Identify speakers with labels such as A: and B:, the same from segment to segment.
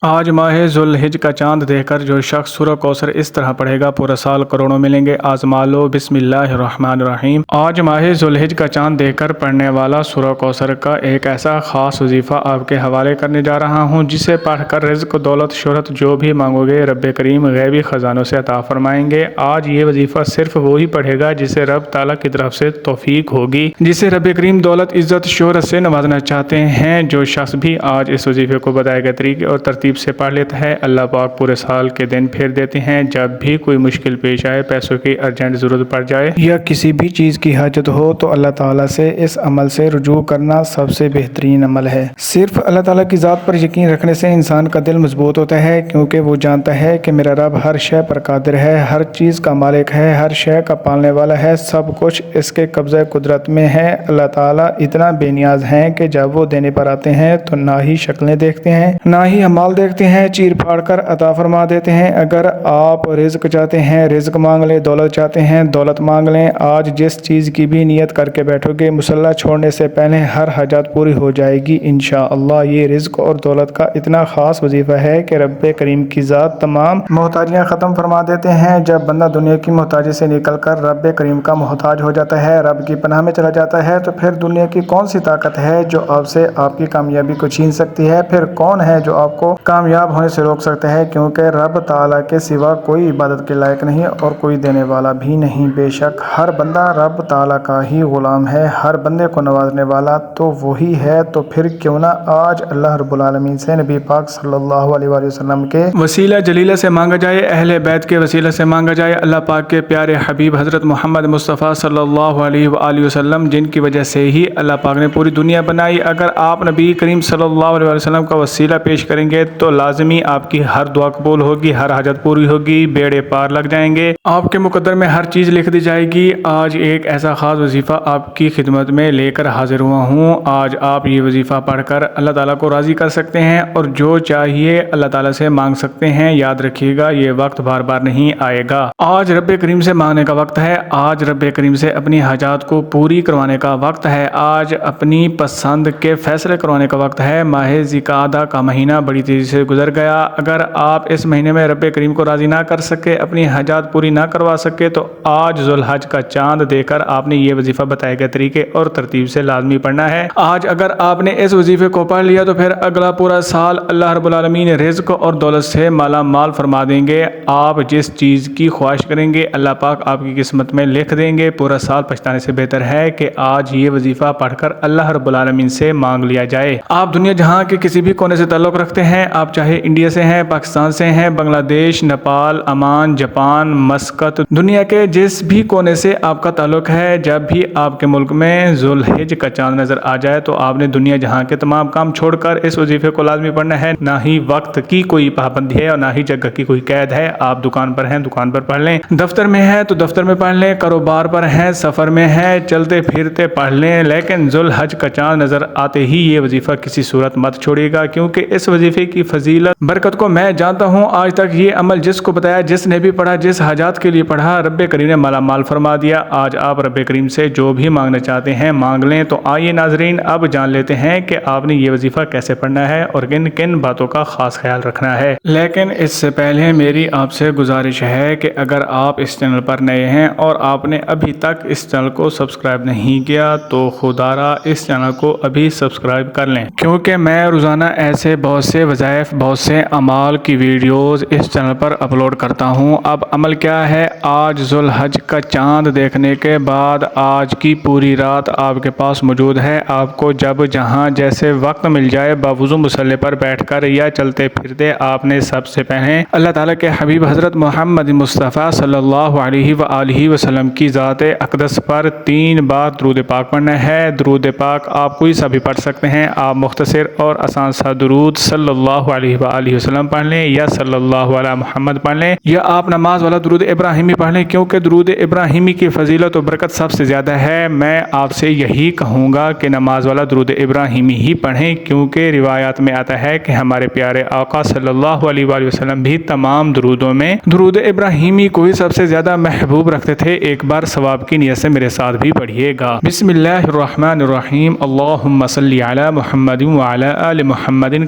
A: آج ماہ ذوالحج کا چاند دیکھ کر جو شخص سورہ کوثر اس طرح پڑھے گا پورا سال کروڑوں ملیں گے۔ آزما لو۔ بسم اللہ الرحمن الرحیم۔ آج ماہ ذوالحج کا چاند دیکھ کر پڑھنے والا سورہ کوثر کا ایک ایسا خاص وظیفہ آپ کے حوالے کرنے جا رہا ہوں جسے پڑھ کر رزق، دولت، شہرت جو بھی مانگو گے رب کریم غیبی خزانوں سے عطا فرمائیں گے۔ آج یہ وظیفہ صرف وہی پڑھے گا جسے رب تعالیٰ کی طرف سے توفیق ہوگی، جسے رب کریم دولت، عزت، شہرت سے نوازنا چاہتے ہیں۔ جو شخص بھی آج اس وظیفے کو بتائے گئے طریقے اور ترتیب سے پڑھ لیتا ہے، اللہ پاک پورے سال کے دن پھیر دیتے ہیں۔ جب بھی کوئی مشکل پیش آئے، پیسوں کی ارجنٹ ضرورت پڑ جائے یا کسی بھی چیز کی حاجت ہو تو اللہ تعالیٰ سے اس عمل سے رجوع کرنا سب سے بہترین عمل ہے۔ صرف اللہ تعالیٰ کی ذات پر یقین رکھنے سے انسان کا دل مضبوط ہوتا ہے، کیونکہ وہ جانتا ہے کہ میرا رب ہر شے پر قادر ہے، ہر چیز کا مالک ہے، ہر شے کا پالنے والا ہے، سب کچھ اس کے قبضہ قدرت میں ہے۔ اللہ تعالیٰ اتنا بے نیاز ہیں کہ جب وہ دینے پر آتے ہیں تو نہ ہی شکلیں دیکھتے ہیں نہ ہی اعمال دیکھتے ہیں، چیر پھاڑ کر عطا فرما دیتے ہیں۔ اگر آپ رزق چاہتے ہیں رزق مانگ لیں، دولت چاہتے ہیں دولت مانگ لیں۔ آج جس چیز کی بھی نیت کر کے بیٹھو گے، مصلی چھوڑنے سے پہلے ہر حاجت پوری ہو جائے گی انشاءاللہ۔ یہ رزق اور دولت کا اتنا خاص وظیفہ ہے کہ رب کریم کی ذات تمام محتاجیاں ختم فرما دیتے ہیں۔ جب بندہ دنیا کی محتاجی سے نکل کر رب کریم کا محتاج ہو جاتا ہے، رب کی پناہ میں چلا جاتا ہے، تو پھر دنیا کی کون سی طاقت ہے جو آپ سے آپ کی کامیابی کو چھین سکتی ہے؟ پھر کون ہے جو آپ کو کامیاب ہونے سے روک سکتا ہے؟ کیونکہ رب تعالیٰ کے سوا کوئی عبادت کے لائق نہیں اور کوئی دینے والا بھی نہیں۔ بے شک ہر بندہ رب تعالیٰ کا ہی غلام ہے، ہر بندے کو نوازنے والا تو وہی ہے۔ تو پھر کیوں نہ آج اللہ رب العالمین سے نبی پاک صلی اللہ علیہ وآلہ وسلم کے وسیلہ جلیلہ سے مانگا جائے، اہل بیت کے وسیلہ سے مانگا جائے، اللہ پاک کے پیارے حبیب حضرت محمد مصطفیٰ صلی اللہ علیہ وآلہ وسلم جن کی وجہ سے ہی اللہ پاک نے پوری دنیا بنائی۔ اگر آپ نبی کریم صلی اللہ علیہ وسلم کا وسیلہ پیش کریں گے تو لازمی آپ کی ہر دعا قبول ہوگی، ہر حاجت پوری ہوگی، بیڑے پار لگ جائیں گے، آپ کے مقدر میں ہر چیز لکھ دی جائے گی۔ آج ایک ایسا خاص وظیفہ آپ کی خدمت میں لے کر حاضر ہوا ہوں۔ آج آپ یہ وظیفہ پڑھ کر اللہ تعالیٰ کو راضی کر سکتے ہیں اور جو چاہیے اللہ تعالیٰ سے مانگ سکتے ہیں۔ یاد رکھیے گا یہ وقت بار بار نہیں آئے گا۔ آج رب کریم سے مانگنے کا وقت ہے، آج رب کریم سے اپنی حاجات کو پوری کروانے کا وقت ہے، آج اپنی پسند کے فیصلے کروانے کا وقت ہے۔ ماہ ذوالقعدہ کا مہینہ بڑی تیزی سے گزر گیا۔ اگر آپ اس مہینے میں رب کریم کو راضی نہ کر سکے، اپنی حاجات پوری نہ کروا سکے، تو آج ذوالحج کا چاند دیکھ کر آپ نے یہ وظیفہ بتائے گئے طریقے اور ترتیب سے لازمی پڑھنا ہے۔ آج اگر آپ نے اس وظیفے کو پڑھ لیا تو پھر اگلا پورا سال اللہ رب العالمین رزق اور دولت سے مالا مال فرما دیں گے۔ آپ جس چیز کی خواہش کریں گے اللہ پاک آپ کی قسمت میں لکھ دیں گے۔ پورا سال پچھتانے سے بہتر ہے کہ آج یہ وظیفہ پڑھ کر اللہ رب العالمین سے مانگ لیا جائے۔ آپ دنیا جہاں کے کسی بھی کونے سے تعلق رکھتے ہیں، آپ چاہے انڈیا سے ہیں، پاکستان سے ہیں، بنگلہ دیش، نیپال، عمان، جاپان، مسقط، دنیا کے جس بھی کونے سے آپ کا تعلق ہے، جب بھی آپ کے ملک میں ذوالحج کا چاند نظر آ جائے تو آپ نے دنیا جہاں کے تمام کام چھوڑ کر اس وظیفے کو لازمی پڑھنا ہے۔ نہ ہی وقت کی کوئی پابندی ہے اور نہ ہی جگہ کی کوئی قید ہے۔ آپ دکان پر ہیں، دکان پر پڑھ لیں، دفتر میں ہیں تو دفتر میں پڑھ لیں، کاروبار پر ہیں، سفر میں ہیں، چلتے پھرتے پڑھ لیں، لیکن ذوالحج کا چاند نظر آتے ہی یہ وظیفہ کسی صورت مت چھوڑیے گا، کیونکہ اس وظیفے کی فضیلت برکت کو میں جانتا ہوں۔ آج تک یہ عمل جس کو بتایا، جس نے بھی پڑھا، جس حاجات کے لیے پڑھا، رب کریم نے مالا مال فرما دیا۔ آج آپ رب کریم سے جو بھی مانگنا چاہتے ہیں مانگ لیں۔ تو آئیے ناظرین، اب جان لیتے ہیں کہ آپ نے یہ وظیفہ کیسے پڑھنا ہے اور کن کن باتوں کا خاص خیال رکھنا ہے۔ لیکن اس سے پہلے میری آپ سے گزارش ہے کہ اگر آپ اس چینل پر نئے ہیں اور آپ نے ابھی تک اس چینل کو سبسکرائب نہیں کیا تو خدارا اس چینل کو ابھی سبسکرائب کر لیں، کیونکہ میں روزانہ ایسے بہت سے وظائف، بہت سے اعمال کی ویڈیوز اس چینل پر اپلوڈ کرتا ہوں۔ اب عمل کیا ہے؟ آج ذوالحج کا چاند دیکھنے کے بعد آج کی پوری رات آپ کے پاس موجود ہے۔ آپ کو جب جہاں جیسے وقت مل جائے، باوضو مصلی پر بیٹھ کر یا چلتے پھرتے، آپ نے سب سے پہلے اللہ تعالیٰ کے حبیب حضرت محمد مصطفیٰ صلی اللہ علیہ وآلہ وسلم کی ذات اقدس پر 3 بار درود پاک پڑھنا ہے۔ درود پاک آپ کوئی سا بھی پڑھ سکتے ہیں، آپ مختصر اور آسان سا درود صلی اللہ علیہ وآلہ وسلم پڑھ لیں یا صلی اللہ علیہ محمد پڑھ لیں، یا آپ نماز والا درود ابراہیمی پڑھ لیں، کیونکہ درود ابراہیمی کی فضیلت و برکت سب سے زیادہ ہے۔ میں آپ سے یہی کہوں گا کہ نماز والا درود ابراہیمی ہی پڑھیں، کیونکہ روایات میں آتا ہے کہ ہمارے پیارے آقا صلی اللہ علیہ وآلہ وسلم بھی تمام درودوں میں درود ابراہیمی کو ہی سب سے زیادہ محبوب رکھتے تھے۔ ایک بار ثواب کی نیت سے میرے ساتھ بھی پڑھیے گا۔ بسم اللہ الرحمن الرحیم۔ اللہم صلی علی محمد وعلی آل محمد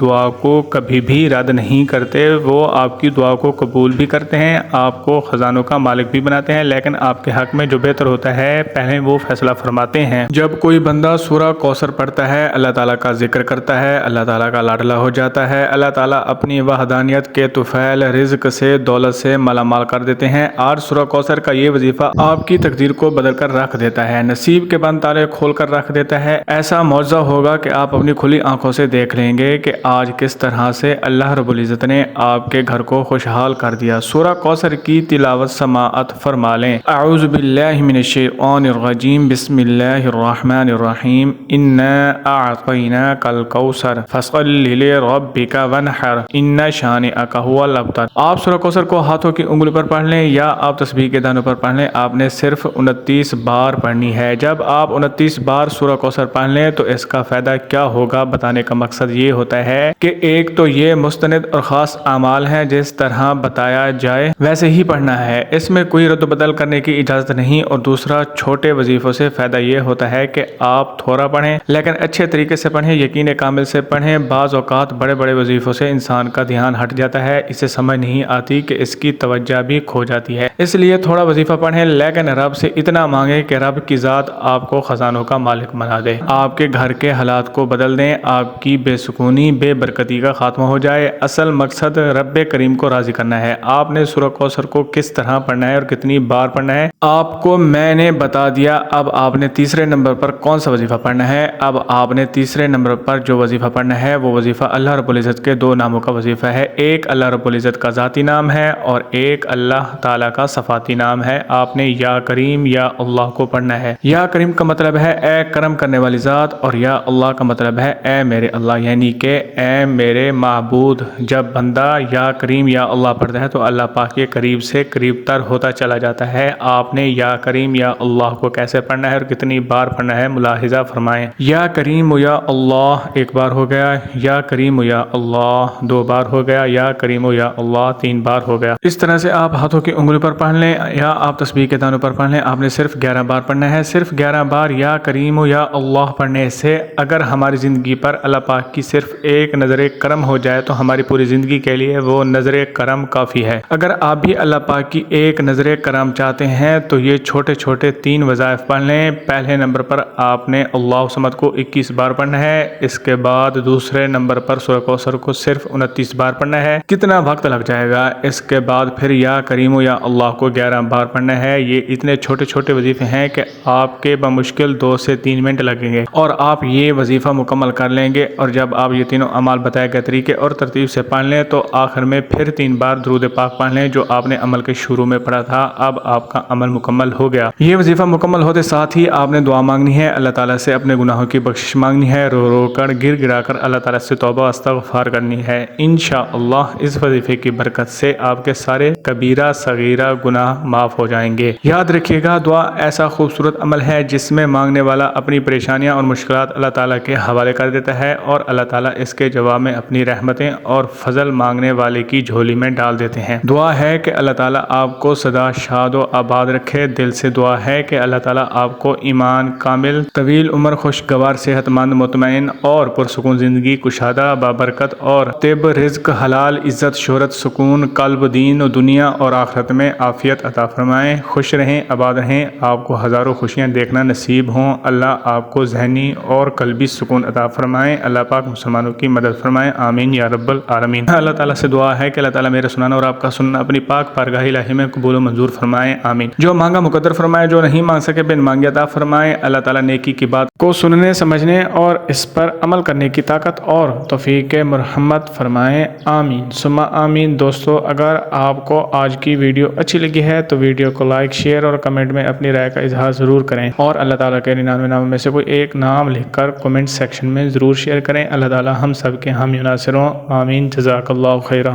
A: دعا کو کبھی بھی رد نہیں کرتے، وہ آپ کی دعا کو قبول بھی کرتے ہیں، آپ کو خزانوں کا مالک بھی بناتے ہیں، لیکن آپ کے حق میں جو بہتر ہوتا ہے پہلے وہ فیصلہ فرماتے ہیں۔ جب کوئی بندہ سورہ کوثر پڑھتا ہے، اللہ تعالیٰ کا ذکر کرتا ہے، اللہ تعالیٰ کا لاڈلا ہو جاتا ہے، اللہ تعالیٰ اپنی وحدانیت کے طفیل رزق سے دولت سے مالا مال کر دیتے ہیں، اور سورہ کوثر کا یہ وظیفہ آپ کی تقدیر کو بدل کر رکھ دیتا ہے، نصیب کے بند تالے کھول کر رکھ دیتا ہے۔ ایسا معجزہ ہوگا کہ آپ اپنی کھلی آنکھوں سے دیکھ لیں گے کہ آج کس طرح سے اللہ رب العزت نے آپ کے گھر کو خوشحال کر دیا۔ سورہ کوثر کی تلاوت سماعت فرما لیں۔ اعوذ باللہ من الشیطان الرجیم، بسم اللہ الرحمن الرحیم، انا اعطیناک الکوثر فصل لربک وانحر ان شانئک هو الابتر۔ آپ سورہ کوثر کو ہاتھوں کی انگلی پر پڑھ لیں یا آپ تسبیح کے دانوں پر پڑھ لیں، آپ نے صرف 29 بار پڑھنی ہے۔ جب آپ 29 بار سورہ کوثر پڑھ لیں تو اس کا فائدہ کیا ہوگا، بتانے کا مقصد یہ ہوتا ہے کہ ایک تو یہ مستند اور خاص اعمال ہیں، جس طرح بتایا جائے ویسے ہی پڑھنا ہے، اس میں کوئی رد و بدل کرنے کی اجازت نہیں، اور دوسرا چھوٹے وظیفوں سے فائدہ یہ ہوتا ہے کہ آپ تھوڑا پڑھیں لیکن اچھے طریقے سے پڑھیں، یقین کامل سے پڑھیں۔ بعض اوقات بڑے بڑے وظیفوں سے انسان کا دھیان ہٹ جاتا ہے، اسے سمجھ نہیں آتی کہ اس کی توجہ بھی کھو جاتی ہے، اس لیے تھوڑا وظیفہ پڑھیں لیکن رب سے اتنا مانگیں کہ رب کی ذات آپ کو خزانوں کا مالک بنا دے، آپ کے گھر کے حالات کو بدل دیں، آپ کی بے سکونی بے برکتی کا خاتمہ ہو جائے۔ اصل مقصد رب کریم کو راضی کرنا ہے۔ آپ نے سورہ کوثر کو کس طرح پڑھنا ہے اور کتنی بار پڑھنا ہے آپ کو میں نے بتا دیا۔ اب آپ نے تیسرے نمبر پر کون سا وظیفہ پڑھنا ہے؟ اب آپ نے تیسرے نمبر پر جو وظیفہ پڑھنا ہے وہ وظیفہ اللہ رب العزت کے 2 ناموں کا وظیفہ ہے، ایک اللہ رب العزت کا ذاتی نام ہے اور ایک اللہ تعالیٰ کا صفاتی نام ہے۔ آپ نے یا کریم یا اللہ کو پڑھنا ہے۔ یا کریم کا مطلب ہے اے کرم کرنے والی ذات، اور یا اللہ کا مطلب ہے اے میرے اللہ، یعنی کہ اے میرے معبود۔ جب بندہ یا کریم یا اللہ پڑھتا ہے تو اللہ پاک کے قریب سے قریب تر ہوتا چلا جاتا ہے۔ آپ نے یا کریم یا اللہ کو کیسے پڑھنا ہے اور کتنی بار پڑھنا ہے ملاحظہ فرمائیں۔ یا کریم یا اللہ 1 بار ہو گیا، یا کریم یا اللہ 2 بار ہو گیا، یا کریم یا اللہ 3 بار ہو گیا۔ اس طرح سے آپ ہاتھوں کی انگلی پر پڑھ لیں یا آپ تسبیح کے دانوں پر پڑھ لیں، آپ نے صرف 11 بار پڑھنا ہے۔ صرف 11 بار یا کریم یا اللہ پڑھنے سے اگر ہماری زندگی پر اللہ پاک کی صرف ایک نظر کرم ہو جائے تو ہماری پوری زندگی کے لیے وہ نظر کرم کافی ہے۔ اگر آپ بھی اللہ پاک کی ایک نظر کرم چاہتے ہیں تو یہ چھوٹے چھوٹے 3 وظائف پڑھ لیں۔ پہلے نمبر پر آپ نے اللہ صمد کو 21 بار پڑھنا ہے، اس کے بعد دوسرے نمبر پر سورہ کوثر کو صرف 29 بار پڑھنا ہے، کتنا وقت لگ جائے گا؟ اس کے بعد پھر یا کریم یا اللہ کو 11 بار پڑھنا ہے۔ یہ اتنے چھوٹے چھوٹے وظیفے ہیں کہ آپ کے بمشکل 2 سے 3 منٹ لگیں گے اور آپ یہ وظیفہ مکمل کر لیں گے، اور جب آپ یہ تینوں اعمال بتائے گئے طریقے اور ترتیب سے پڑھ لیں تو آخر میں پھر 3 بار درود پاک پڑھ لیں جو آپ نے عمل کے شروع میں پڑھا تھا۔ اب آپ کا عمل مکمل ہو گیا۔ یہ وظیفہ مکمل ہوتے ساتھ ہی آپ نے دعا مانگنی ہے، اللہ تعالیٰ سے اپنے گناہوں کی بخشش مانگنی ہے، رو رو کر گر گرا کر اللہ تعالیٰ سے توبہ استغفار کرنی ہے۔ انشاءاللہ اس وظیفے کی برکت سے آپ کے سارے کبیرہ صغیرہ گناہ معاف ہو جائیں گے۔ یاد رکھیے گا، دعا ایسا خوبصورت عمل ہے جس میں مانگنے والا اپنی پریشانیاں اور مشکلات اللہ تعالیٰ کے حوالے کر دیتا ہے اور اللہ تعالیٰ اس کے جواب میں اپنی رحمتیں اور فضل مانگنے والے کی جھولی میں ڈال دیتے ہیں۔ دعا ہے کہ اللہ تعالیٰ آپ کو سدا شاد و آباد رکھے۔ دل سے دعا ہے کہ اللہ تعالیٰ آپ کو ایمان کامل، طویل عمر، خوشگوار، صحت مند، مطمئن اور پرسکون زندگی، کشادہ، بابرکت اور طب، رزق، حلال، عزت، شہرت، سکون، قلب، دین و دنیا اور آخرت میں عافیت عطا فرمائیں۔ خوش رہیں، آباد رہیں، آپ کو ہزاروں خوشیاں دیکھنا نصیب ہوں۔ اللہ آپ کو ذہنی اور قلبی سکون عطا فرمائیں۔ اللہ پاک مسلمانوں کی مدد فرمائیں، آمین یا رب العالمین۔ اللہ تعالیٰ سے دعا ہے کہ اللہ تعالیٰ میرے سنانا اور آپ کا سننا اپنی پاک بارگاہ الہی میں قبول و منظور فرمائیں، آمین۔ جو مانگا مقدر فرمائے، جو نہیں مانگ سکے بن مانگے عطا فرمائیں۔ اللہ تعالیٰ نیکی کی بات کو سننے، سمجھنے اور اس پر عمل کرنے کی طاقت اور توفیق مرحمت فرمائیں، آمین ثم آمین۔ دوستو، اگر آپ کو آج کی ویڈیو اچھی لگی ہے تو ویڈیو کو لائک، شیئر اور کمنٹ میں اپنی رائے کا اظہار ضرور کریں، اور اللہ تعالیٰ کے 99 ناموں میں سے کوئی ایک نام لکھ کر کمنٹ سیکشن میں ضرور شیئر کریں۔ اللہ تعالیٰ ہم سب کے حامی و ناصر ہوں، آمین۔ جزاک اللہ خیرہ۔